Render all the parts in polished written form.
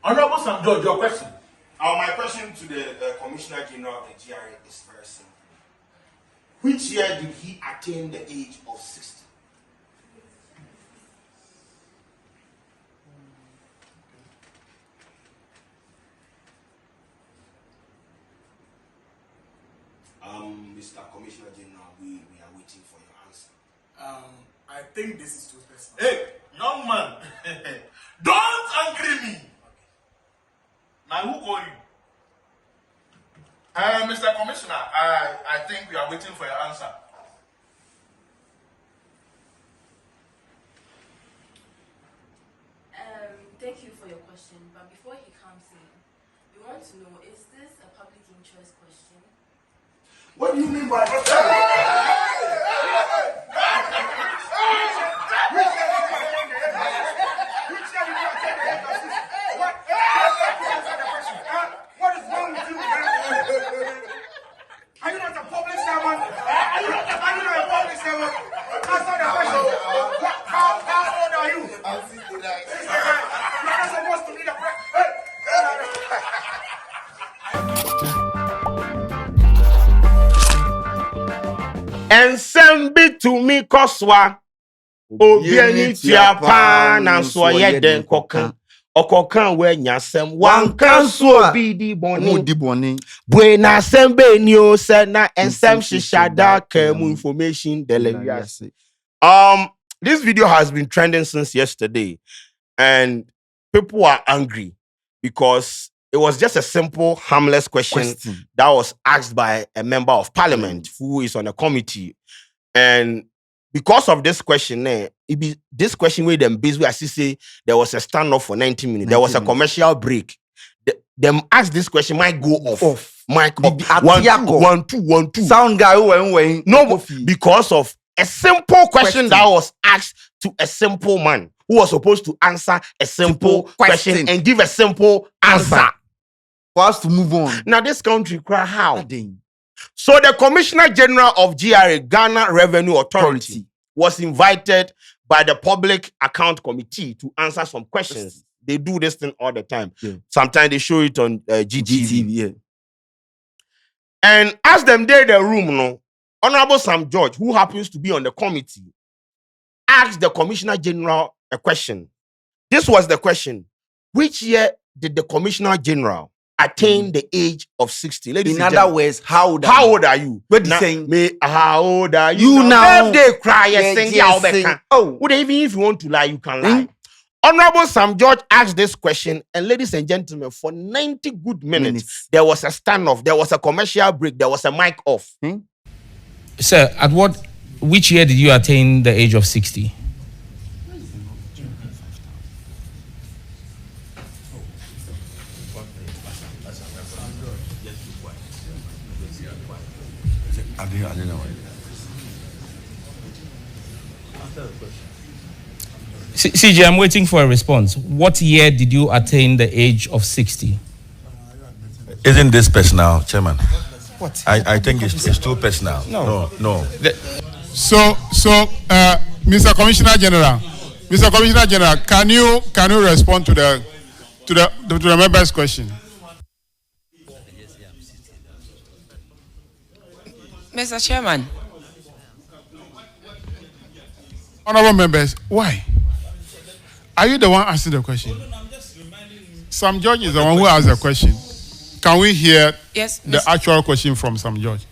Honorable Sam George, your question. My question to the Commissioner General of the GRA is very simple. Which year did he attain the age of 60? Mr. Commissioner General, we are waiting for your answer. I think this is too personal. Hey, young man, don't angry me. Now who call you? Mr. Commissioner, I think we are waiting for your answer. Thank you for your question, but before he comes in, we want to know, is this a public interest question? What do you mean by that? What is wrong with you, man? Are you not a public servant? Are you not a public servant? Answer the question. How old are you? I'm 69. You're not supposed to be the Ensemble to me koswa obiani tiapa na so yeden kokan okokan we nyasem wankan so bi di boni bwe na sembe ni o se na ensem shishada kamu information delirious. This video has been trending since yesterday and people are angry because it was just a simple, harmless question that was asked by a member of parliament who is on a committee. And because of this question, this question with them basically, as you say, there was a standoff for 90 minutes. There was a commercial break. Them asked this question, might go off. Mic off. 1 2 1 2. Sound guy when no, because of a simple question that was asked to a simple man who was supposed to answer a simple question and give a simple answer. For us to move on. Now this country cry how? So the Commissioner General of GRA, Ghana Revenue Authority, was invited by the Public Account Committee to answer some questions. They do this thing all the time. Yeah. Sometimes they show it on GTV. Yeah. And as them there in the room, Honorable Sam George, who happens to be on the committee, asked the Commissioner General a question. This was the question. Which year did the Commissioner General attain the age of 60? Ladies in other words, how old are you? What you saying? How old are you? You now. They cry and sing. Oh, even if you want to lie, you can lie. Honorable Sam George asked this question, and ladies and gentlemen, for 90 good minutes, there was a standoff, there was a commercial break, there was a mic off. Sir, which year did you attain the age of 60? I don't know. CJ, I'm waiting for a response. What year did you attain the age of 60? Isn't this personal, Chairman? What? I think it's too personal. No. So, Mr. Commissioner General, can you respond to the member's question? Mr. Chairman. Honorable members, why? Are you the one asking the question? Sam George is the one who asked the question. Can we hear the actual question from Sam George?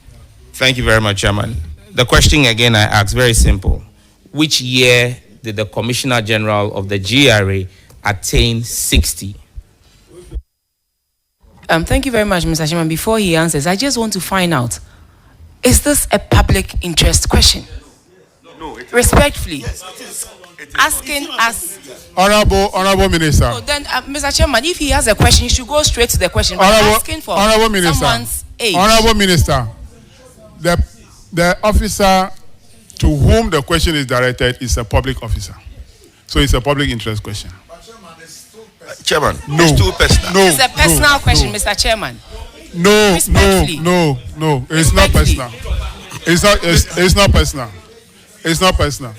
Thank you very much, Chairman. The question again I asked, very simple. Which year did the Commissioner General of the GRA attain 60? Thank you very much, Mr. Chairman. Before he answers, I just want to find out, is this a public interest question? No. Respectfully. Asking us. Honorable Minister. So then, Mr. Chairman, if he has a question, he should go straight to the question. Asking for someone's age. Honorable Minister, the officer to whom the question is directed is a public officer. So it's a public interest question. Chairman, no. It's too personal. It's a personal question, Mr. Chairman. No. It's not personal. It's not personal.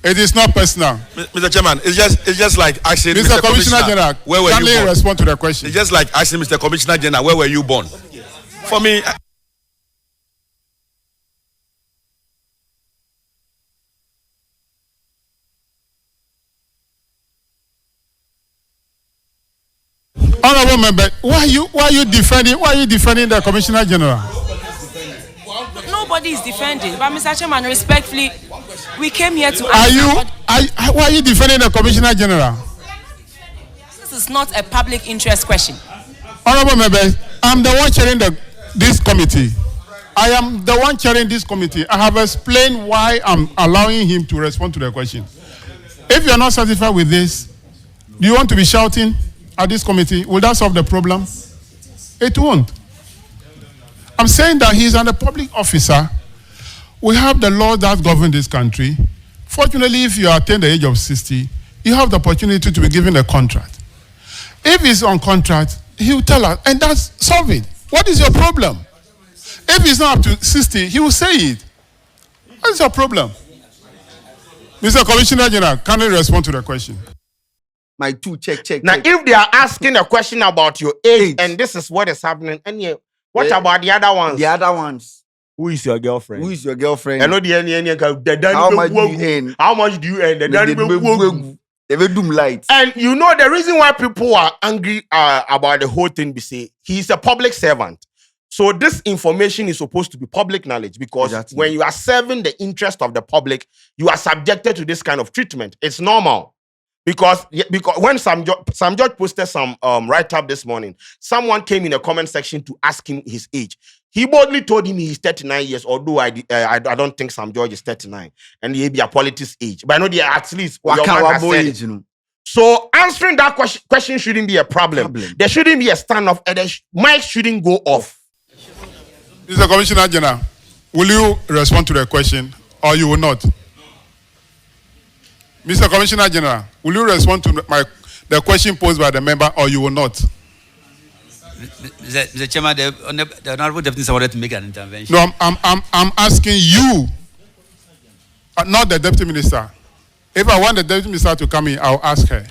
It is not personal. Mr. Chairman, it's just like asking Mr. Commissioner General, where were kindly you born? respond to the question. It's just like asking Mr. Commissioner General, where were you born? For me, Honorable member, why are you defending the Commissioner General? Nobody is defending, but Mr. Chairman, respectfully, we came here to Why are you defending the Commissioner General? This is not a public interest question. Honorable members, I'm the one chairing this committee. I am the one chairing this committee. I have explained why I'm allowing him to respond to the question. If you're not satisfied with this, do you want to be shouting at this committee? Will that solve the problem? It won't. I'm saying that he's a public officer. We have the law that govern this country. Fortunately, if you attain the age of 60, you have the opportunity to be given a contract. If he's on contract, he will tell us, and that's solve it. What is your problem? If he's not up to 60, he will say it. What is your problem? Mr. Commissioner General, can you respond to the question? My two, check. Now, if they are asking a question about your age, and this is what is happening, and what about the other ones? The other ones. Who is your girlfriend? Who is your girlfriend? I know the How much do you earn? How much do you earn? They will do lights. And you know the reason why people are angry about the whole thing, be say he's a public servant. So this information is supposed to be public knowledge, because when you are serving the interest of the public, you are subjected to this kind of treatment. It's normal. Because when some judge posted some write-up this morning, someone came in the comment section to ask him his age. He boldly told him he's 39 years, although I don't think some judge is 39. And he be a politics age. But I know they are at least age, you know. So answering that question shouldn't be a problem. There shouldn't be a standoff, and the mic shouldn't go off. Mr. Commissioner General, will you respond to the question or you will not? Mr. Commissioner General, will you respond to the question posed by the member or you will not? Mr. Chairman, the Honorable Deputy wanted to make an intervention. No, I'm asking you, not the Deputy Minister. If I want the Deputy Minister to come in, I'll ask her.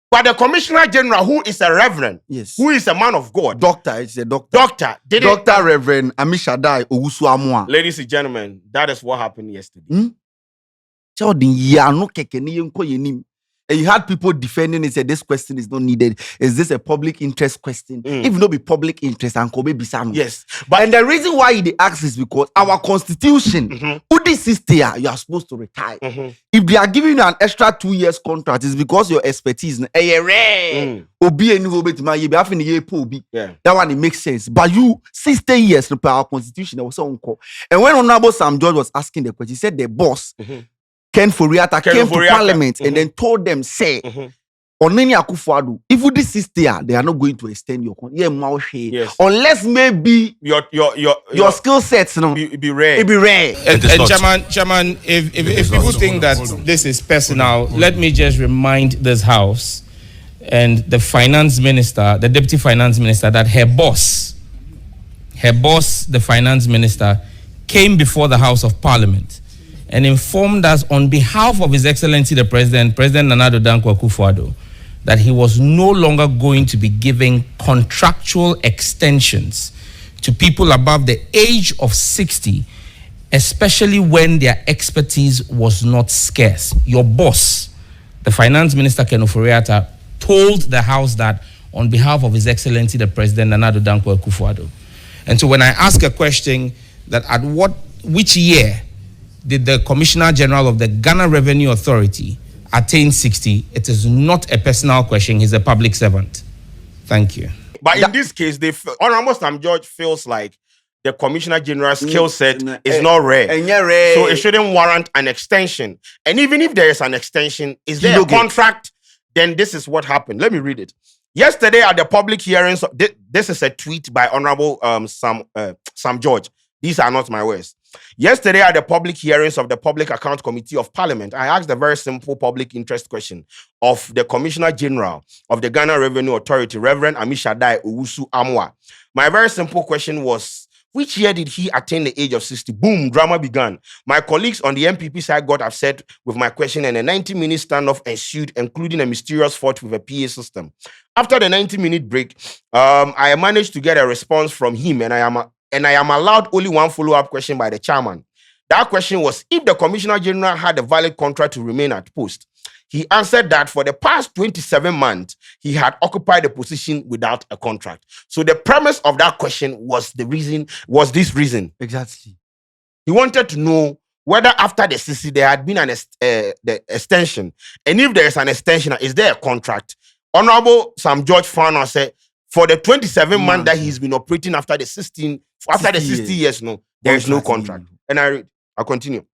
But the Commissioner General, who is a reverend, who is a man of God, doctor, it's a doctor. Doctor Reverend Amishadai Owusu Amwa. Ladies and gentlemen, that is what happened yesterday. And you had people defending it, said this question is not needed. Is this a public interest question? If not be public interest, and Kobe Bisano. Yes. And the reason why they ask is because our constitution, you are supposed to retire. If they are giving you an extra 2 years contract, it's because your expertise. That one, it makes sense. But you 60 years per our constitution, and when Honorable Sam George was asking the question, he said the boss. Ken Foriata came to Parliament and then told them, say, Oneni Akufo-Addo, if this is there, they are not going to extend your contract. Yes. Unless maybe your skill sets be rare. It be rare. And Chairman, if people think that this is personal, let me just remind this House and the Finance Minister, the Deputy Finance Minister, that her boss, the Finance Minister, came before the House of Parliament and informed us on behalf of His Excellency the President Nana Addo Dankwa Akufo-Addo, that he was no longer going to be giving contractual extensions to people above the age of 60 especially when their expertise was not scarce. Your boss, the Finance Minister Ken Ofori-Atta, told the House that on behalf of His Excellency the President Nana Addo Dankwa Akufo-Addo. And so when I ask a question that which year did the Commissioner General of the Ghana Revenue Authority attain 60, it is not a personal question. He's a public servant. Thank you. But in this case, Honorable Sam George feels like the Commissioner General's skill set is not rare. So it shouldn't warrant an extension. And even if there is an extension, is there a contract? Then this is what happened. Let me read it. Yesterday at the public hearings, this is a tweet by Honorable Sam George. These are not my words. Yesterday at the public hearings of the Public Account Committee of Parliament, I asked a very simple public interest question of the Commissioner General of the Ghana Revenue Authority, Reverend Amishadai Owusu-Amwa. My very simple question was, which year did he attain the age of 60? Boom, drama began. My colleagues on the MPP side got upset with my question, and a 90-minute standoff ensued, including a mysterious fault with a PA system. After the 90-minute break, I managed to get a response from him, and I am allowed only one follow-up question by the chairman. That question was if the Commissioner General had a valid contract to remain at post. He answered that for the past 27 months, he had occupied the position without a contract. So the premise of that question was this reason. Exactly. He wanted to know whether after the CC there had been the extension. And if there is an extension, is there a contract? Honorable Sam George Fano said, for the 27 months that he's been operating after the 60 years, no, there is no contract. And I'll continue.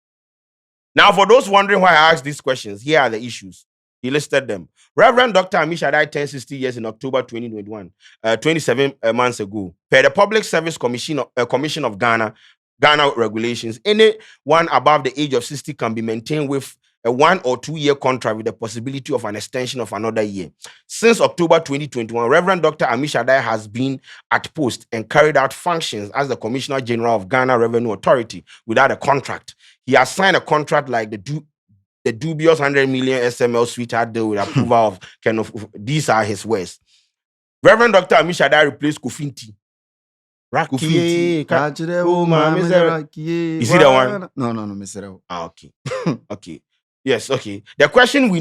Now, for those wondering why I asked these questions, here are the issues. He listed them. Reverend Dr. Amishadai turned 60 years in October 2021, 27 months ago. Per the Public Service Commission of Ghana regulations, anyone above the age of 60 can be maintained with a 1 or 2 year contract with the possibility of an extension of another year. Since October 2021, Reverend Dr. Amishadai has been at post and carried out functions as the Commissioner General of Ghana Revenue Authority without a contract. He has signed a contract like the dubious 100 million SML sweetheart deal with approval of these are his words. Reverend Dr. Amishadai replaced Kofinti. You see that one? No, Mr. Okay. Okay. Yes, okay. The question we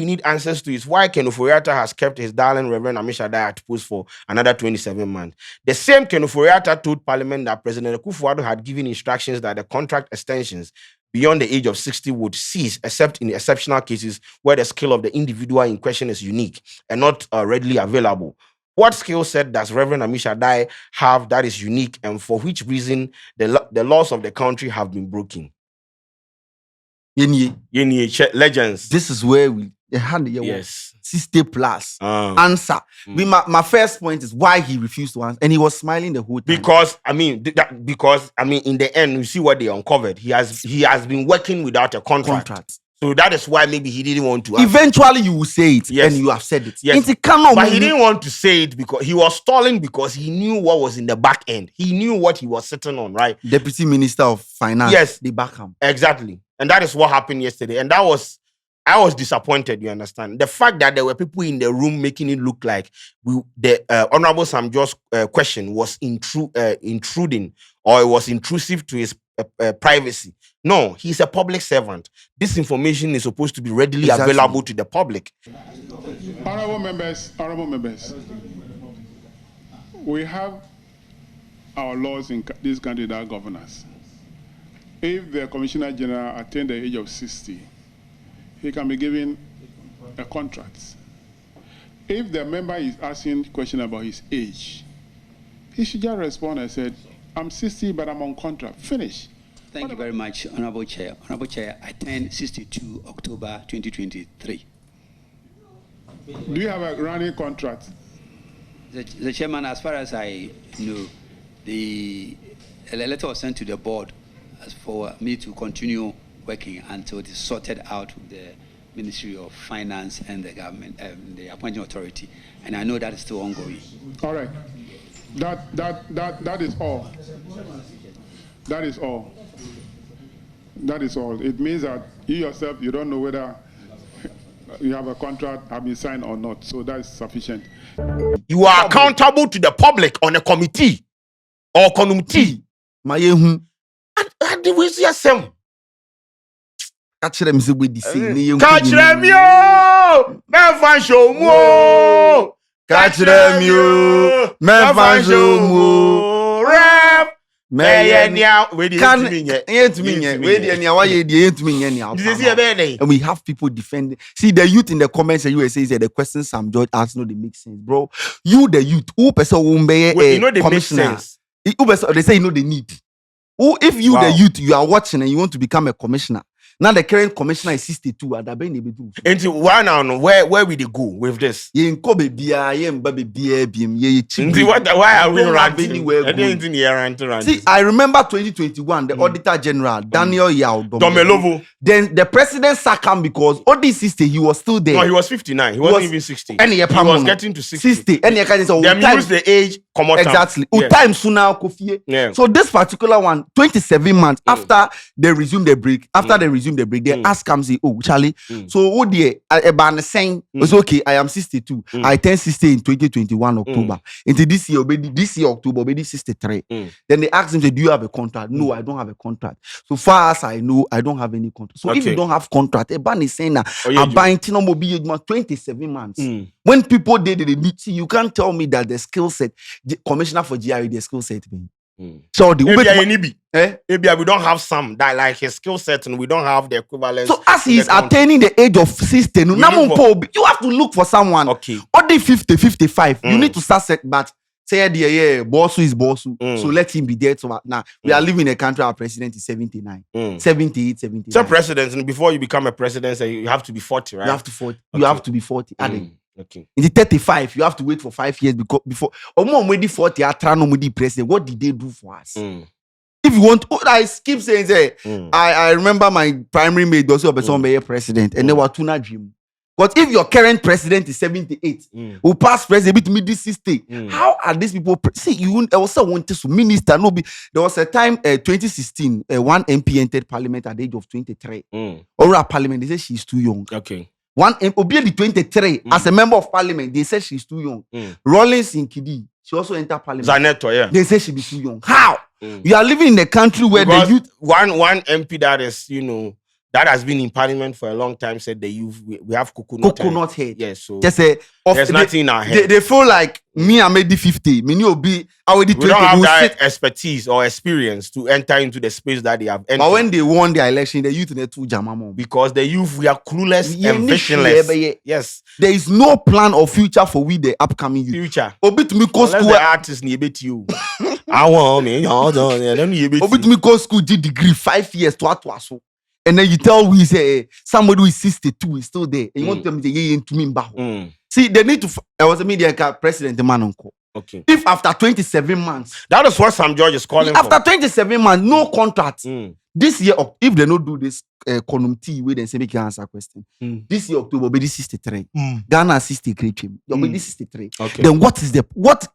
need answers to is why Ken Ofori-Atta has kept his darling Reverend Amishadai at post for another 27 months. The same Ken Ofori-Atta told Parliament that President Akufo-Addo had given instructions that the contract extensions beyond the age of 60 would cease, except in exceptional cases where the skill of the individual in question is unique and not readily available. What skill set does Reverend Amishadai have that is unique, and for which reason the laws of the country have been broken? Legends. This is where we had the 60 plus answer. My first point is why he refused to answer, and he was smiling the whole time. Because in the end, you see what they uncovered. He has been working without a contract. So that is why maybe he didn't want to answer. Eventually, you will say it, and you have said it. Yes. But he didn't want to say it because he was stalling because he knew what was in the back end. He knew what he was sitting on, right? Deputy Minister of Finance. Yes, they back him. Exactly. And that is what happened yesterday. And I was disappointed, you understand. The fact that there were people in the room making it look like the Honorable Sam George's question was intruding, or it was intrusive to his privacy. No, he's a public servant. This information is supposed to be readily available to the public. Honorable members, we have our laws in this country that govern us. If the Commissioner General attained the age of 60, he can be given a contract. If the member is asking a question about his age, he should just respond and say, I'm 60, but I'm on contract. Finish. Thank you very much, Honorable Chair. Honorable Chair, I turned 62 October 2023. Do you have a running contract? The Chairman, as far as I know, a letter was sent to the board as for me to continue working until it is sorted out with the Ministry of Finance and the government, the appointing authority, and I know that is still ongoing. All right, that is all. That is all. That is all. It means that you yourself, you don't know whether you have a contract have been signed or not. So that is sufficient. You are accountable to the public on a committee or committee. we see some. Catch them say we the same. Catch them yo, me fan show mo. Catch them yo, me fan show mo. Rap. And we have people defending. See the youth in the comments. You say the questions Sam George asked, no, they make sense, bro. You the youth, who person will be you know they make sense. They say you know they need. Who if you the youth you are watching and you want to become a commissioner. Now the current commissioner is 62. And why now? Where will they go with this? Why are we ranting? See, I remember 2021, the Auditor General, Daniel Yao Domelovo. Then the president sacked him because all this sister, he was still there. No, he was 59. He wasn't even 60. And he was getting to 60. And they use the age. Exactly. Time sooner. So this particular one, 27 months after they resume the break, they ask him, say, oh, Charlie, so oh dear, saying, it's okay, I am 62. I turned 60 in 2021 October. Into this year October, already 63. Then they ask him, say, do you have a contract? No, I don't have a contract. So far as I know, I don't have any contract. So if you don't have contract, a ban is saying that I'm buying 27 months. When people did the meet, you can't tell me that the skill set, the commissioner for GRA, the skill set. So the we don't have some that like his skill set and we don't have the equivalent. So as he is attaining the age of 60, you have to look for someone. Okay. Only 50, 55. You need to start set, but say boss is boss. So let him be there. So now we are living in a country. Our president is 79, 78, 79. So president, and before you become a president, you have to be 40, right? You have to 40. You have to be 40. Okay. In the 35, you have to wait for 5 years before. Or more 40, president. What did they do for us? If you want, I keep saying, I remember my primary mate also a person president, and they were tuna dream. But if your current president is 78, who passed president with me this 60, how are these people? See, you also wanted to minister. No, there was a time, 2016, one MP entered parliament at the age of 23. Or a parliament, they said she's too young. Okay. One Obiedi 23 as a member of parliament, they said she's too young. Rollins in Kidi, she also entered parliament. Zaneto, yeah. They say she be too young. How? You are living in a country where because the youth. One MP that is, that has been in parliament for a long time said the youth we have coconut head. Yes, so just say there's nothing in our head. They feel like me, I made the 50. Me, you be already 20. We don't have that expertise or experience to enter into the space that they have entered. But when they won the election, the youth they too jamamo. Because the youth we are clueless and visionless. Yes, there is no plan or future for we the upcoming youth. Future. Obit me go school. The artist ni bet you. I want me. Obit me go school degree 5 years to so. And then you tell we say somebody who is 62 is still there. And you want them to say to me. See, they need to. I was a media president, the man uncle. Okay. If after 27 months, that is what Sam George is calling after for. 27 months, no contract. This year, if they don't do this Konumti, we then say make you answer question. This year October, be 63. Ghana 63. You'll be 63. Okay. Then what is the what?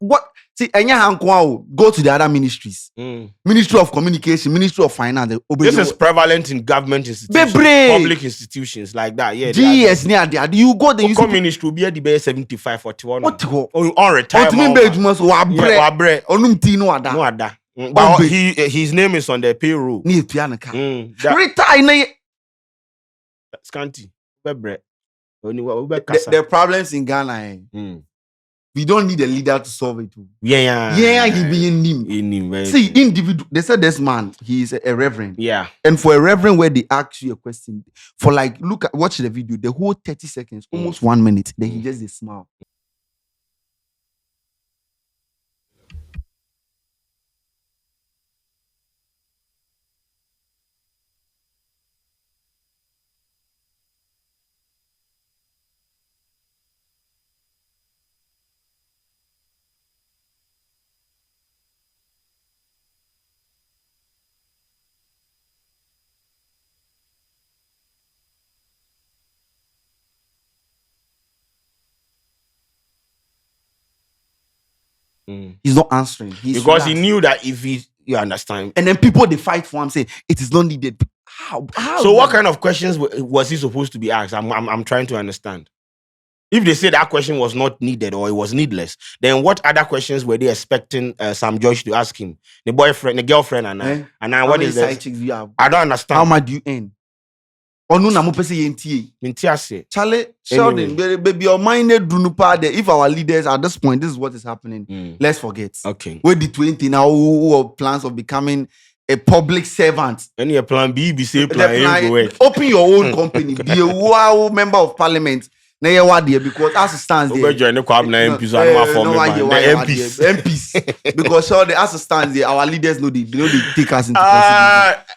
See, go to the other ministries. Ministry of Communication, Ministry of Finance. This is prevalent in government institutions, public institutions like that. Yeah. GS near there. You go there. You ministry will be at the base 75, 41. What go? On retirement. But his name is on the payroll. Retire. Scanty. The problems in Ghana. We don't need a leader to solve it. Yeah, he be in him. See, individual. They said this man, he is a reverend. Yeah. And for a reverend, where they ask you a question, for like, watch the video, the whole 30 seconds, almost 1 minute, then he just smile. He's not answering. Because relaxed. He knew that if you understand. And then people, they fight for him, say, it is not needed. How? So what kind of questions was he supposed to be asked? I'm trying to understand. If they say that question was not needed or it was needless, then what other questions were they expecting Sam George to ask him? The boyfriend, the girlfriend, and now what is this? I don't understand. How much do you earn? Or no, I'm saying, Charlie, Sheldon, baby, your mind if our leaders at this point, this is what is happening. Let's forget. Okay. Where the 20 now who have plans of becoming a public servant. Any plan B, be say plan A, work. Open your own company. Be a member of parliament. Because as it stands there, MPs. Because so the as it stands there, our leaders know they take us into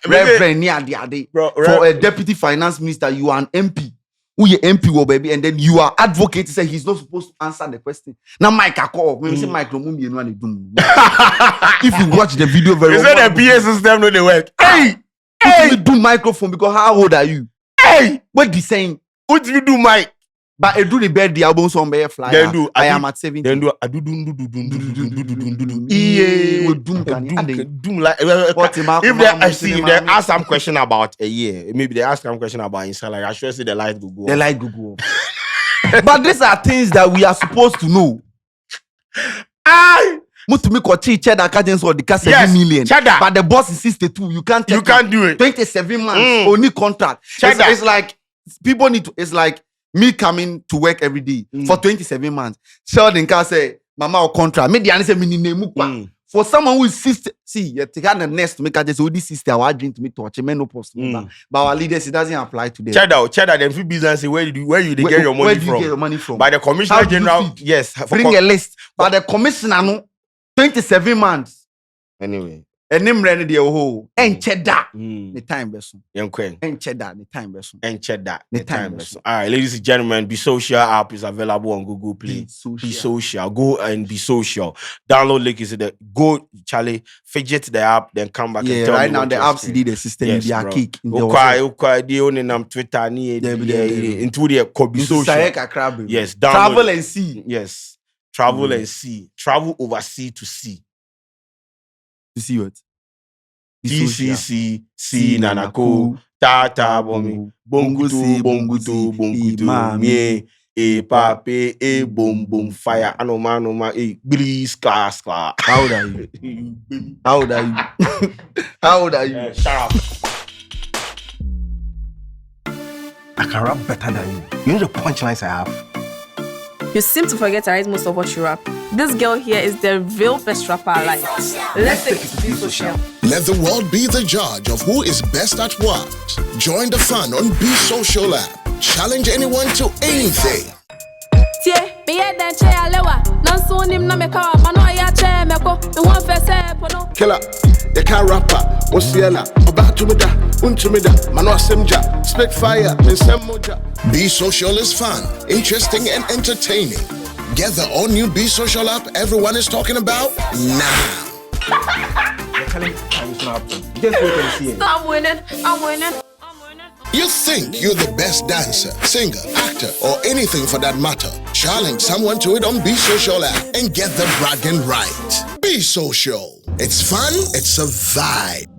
consideration. For a deputy finance minister, you are an MP. Who you MP, baby, and then you are advocate. Say he's not supposed to answer the question. Now, Mike, I call. When we say Mike, if you watch the video very well, the PA system no they work. Hey, we do microphone because how old are you? Hey, what the saying? What do you do, Mike? But I do the bed the album song by fly. Then do I am at 70. Then do if they ask some question about a year, maybe they ask some question about inside, like I should say the light will go. The light will go. But these are things that we are supposed to know. Cheddar cartons or the car 7 million. Cheddar. But the boss is 62. You can't do it. 27 months only contract. It's like people need to. It's like me coming to work every day for 27 months. Sheldon can say, Mama or contract. Me the answer me for someone who is sister. See, you take out the nest to make a just this sister. I drink to me touch. Me no post. But our leaders, it doesn't apply to them. Cheddar. Them few business. Where you get your money from? Where do you get your money from? By the Commissioner General. Yes. Bring a list. But the Commissioner no 27 months. Anyway. And name ready the whole and cheddar the time person. And cheddar the time person. And cheddar the time person. All right, ladies and gentlemen, Be Social app is available on Google Play. Be Social. Go and Be Social. Download link is there. Go, Charlie, fidget the app, then come back and tell right me now the app CD the system yes, they are kick. Okay, they only nam Twitter into the Be Social. Yes, download. Travel and see. Yes. Travel and see. Travel overseas to see. To see what? TCC, C Nanako, Tata Bomi, Bongutu, Mie, E Pape, E Boom Boom Fire, Anoma, E Breeze Class. How old are you? How old are you? How old are you? Shut up. I can rap better than you. You know the punchlines I have. You seem to forget to write most of what you rap. This girl here is the real best rapper alive. Let's take it to Be Social. Let the world be the judge of who is best at what. Join the fun on Be Social app. Challenge anyone to anything. Killer, the car rapper, Osiela, Obatumida, Untumida, Mano Semja, Spitfire, and Semoja. Be Social is fun, interesting, and entertaining. Get the all new Be Social app everyone is talking about now. I'm winning. You think you're the best dancer, singer, actor, or anything for that matter? Challenge someone to it on Be Social app and get the bragging right. Be Social. It's fun, it's a vibe.